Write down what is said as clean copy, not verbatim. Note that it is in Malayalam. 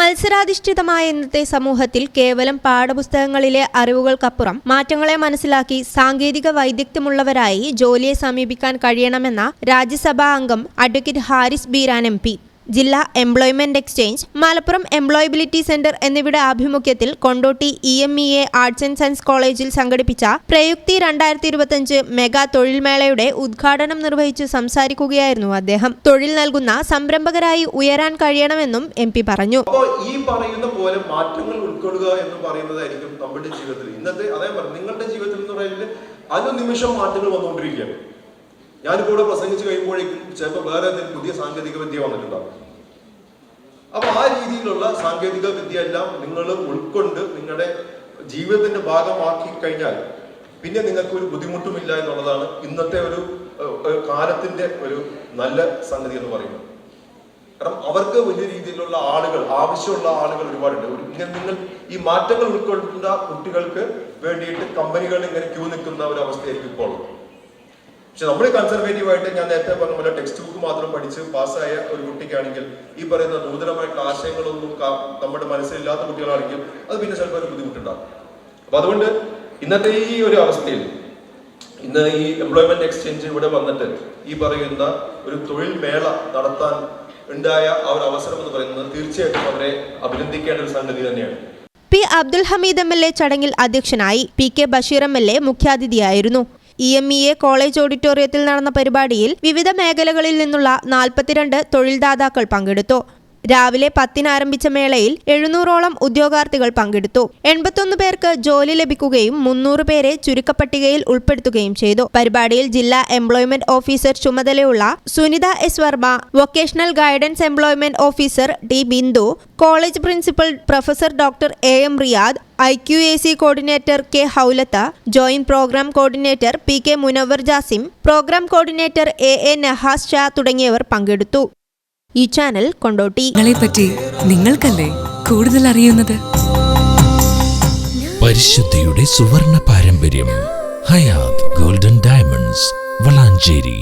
മത്സരാധിഷ്ഠിതമായ ഇന്നത്തെ സമൂഹത്തിൽ കേവലം പാഠപുസ്തകങ്ങളിലെ അറിവുകൾക്കപ്പുറം മാറ്റങ്ങളെ മനസ്സിലാക്കി സാങ്കേതിക വൈദഗ്ധ്യമുള്ളവരായി ജോലിയെ സമീപിക്കാൻ കഴിയണമെന്ന രാജ്യസഭാ അംഗം അഡ്വക്കേറ്റ് ഹാരിസ് ബീരാൻ MP. ജില്ലാ employment exchange, Malappuram employability centre എന്നിവയുടെ ആഭിമുഖ്യത്തിൽ Kondotty EMEA arts and science കോളേജിൽ സംഘടിപ്പിച്ച പ്രയുക്തി 2025 മെഗാ തൊഴിൽ മേളയുടെ ഉദ്ഘാടനം നിർവഹിച്ച് സംസാരിക്കുകയായിരുന്നു അദ്ദേഹം. തൊഴിൽ നൽകുന്ന സംരംഭകരായി ഉയരാൻ കഴിയണമെന്നും MP പറഞ്ഞു. ഈ പറയുന്ന പോലെ മാറ്റങ്ങൾ ഉൾക്കൊള്ളുക എന്ന് പറയുന്നതായിരിക്കും നമ്മുടെ ജീവിതത്തിൽ ഇന്നത്തെ നിങ്ങളുടെ ജീവിതത്തിൽ എന്ന് പറയുന്നത് അനുനിമിഷം മാറ്റങ്ങൾ വന്നുകൊണ്ടിരിക്കുകയാണ്. ഞാനിപ്പോൾ ഇവിടെ പ്രസംഗിച്ച് കഴിയുമ്പോഴേക്കും ചിലപ്പോൾ വേറെ എന്തെങ്കിലും പുതിയ സാങ്കേതിക വിദ്യ വന്നിട്ടുണ്ടാകും. അപ്പൊ ആ രീതിയിലുള്ള സാങ്കേതിക വിദ്യ എല്ലാം നിങ്ങൾ ഉൾക്കൊണ്ട് നിങ്ങളുടെ ജീവിതത്തിന്റെ ഭാഗമാക്കി കഴിഞ്ഞാൽ പിന്നെ നിങ്ങൾക്ക് ഒരു ബുദ്ധിമുട്ടുമില്ല എന്നുള്ളതാണ് ഇന്നത്തെ ഒരു കാലത്തിന്റെ ഒരു നല്ല സംഗതി എന്ന് പറയുന്നത്. കാരണം അവർക്ക് വലിയ രീതിയിലുള്ള ആളുകൾ, ആവശ്യമുള്ള ആളുകൾ ഒരുപാടുണ്ട്. ഇങ്ങനെ നിങ്ങൾ ഈ മാറ്റങ്ങൾ ഉൾക്കൊള്ളുന്ന കുട്ടികൾക്ക് വേണ്ടിയിട്ട് കമ്പനികൾ ഇങ്ങനെ ക്യൂ നിൽക്കുന്ന ഒരു അവസ്ഥയായിരിക്കും ഇപ്പോൾ. പക്ഷെ നമ്മൾ കൺസർവേറ്റീവായിട്ട് ഞാൻ നേരത്തെ പറഞ്ഞ പോലെ ടെക്സ്റ്റ് ബുക്ക് മാത്രം പഠിച്ച് പാസ്സായ ഒരു കുട്ടിക്കാണെങ്കിൽ ഈ പറയുന്ന നൂതനമായിട്ടുള്ള ആശയങ്ങളൊന്നും നമ്മുടെ മനസ്സിലില്ലാത്ത കുട്ടികളാണെങ്കിൽ അത് പിന്നെ ചിലപ്പോൾ ഒരു ബുദ്ധിമുട്ടുണ്ടാകും. അപ്പൊ അതുകൊണ്ട് ഇന്നത്തെ ഈ ഒരു അവസ്ഥയിൽ ഇന്ന് ഈ എംപ്ലോയ്മെന്റ് എക്സ്ചേഞ്ച് ഇവിടെ വന്നിട്ട് ഈ പറയുന്ന ഒരു തൊഴിൽ മേള നടത്താൻ ഉണ്ടായ ആ ഒരു അവസരം എന്ന് പറയുന്നത് തീർച്ചയായിട്ടും അവരെ അഭിനന്ദിക്കേണ്ട ഒരു സംഗതി തന്നെയാണ്. P. അബ്ദുൽ ഹമീദ് MLA ചടങ്ങിൽ അധ്യക്ഷനായി. PK Basheer MLA മുഖ്യാതിഥിയായിരുന്നു. EMEA college ഓഡിറ്റോറിയത്തിൽ നടന്ന പരിപാടിയിൽ വിവിധ മേഖലകളിൽ നിന്നുള്ള 42 തൊഴിൽദാതാക്കൾ പങ്കെടുത്തു. രാവിലെ 10-ന് ആരംഭിച്ച മേളയിൽ 700ഓളം ഉദ്യോഗാർത്ഥികൾ പങ്കെടുത്തു. 81 പേർക്ക് ജോലി ലഭിക്കുകയും 300 പേരെ ചുരുക്കപ്പട്ടികയിൽ ഉൾപ്പെടുത്തുകയും ചെയ്തു. പരിപാടിയിൽ ജില്ലാ എംപ്ലോയ്മെന്റ് ഓഫീസർ ചുമതലയുള്ള Sunitha S. Varma, vocational guidance employment officer D. Bindu, college principal professor doctor AM Riyad, IQAC coordinator K. Haulath, joint programme coordinator PK Munavar Jasim, programme coordinator AA Nahas Sha തുടങ്ങിയവർ പങ്കെടുത്തു. ഈ ചാനൽ കൊണ്ടോട്ടി. പറ്റി നിങ്ങൾക്കല്ലേ കൂടുതൽ അറിയുന്നത്? പരിശുദ്ധിയുടെ സുവർണ പാരമ്പര്യം. Hayath golden diamonds, Valanchery.